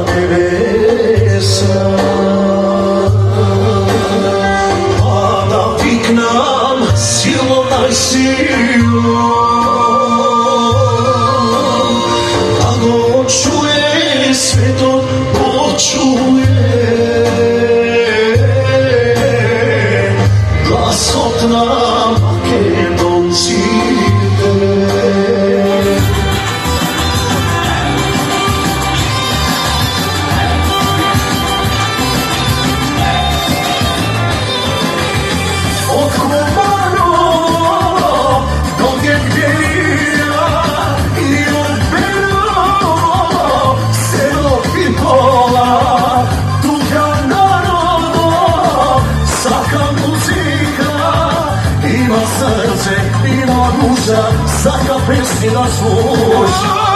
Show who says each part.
Speaker 1: nebesa. Pada viknam silom najsilom, da go čuje svetom počuje. Glasot na Makedoncite. Od Kumano do Gebgelija i od Beno se do Pipola, tuga narodo, svaka muzika ima srce, ima duša, svaka pesmina zvuči.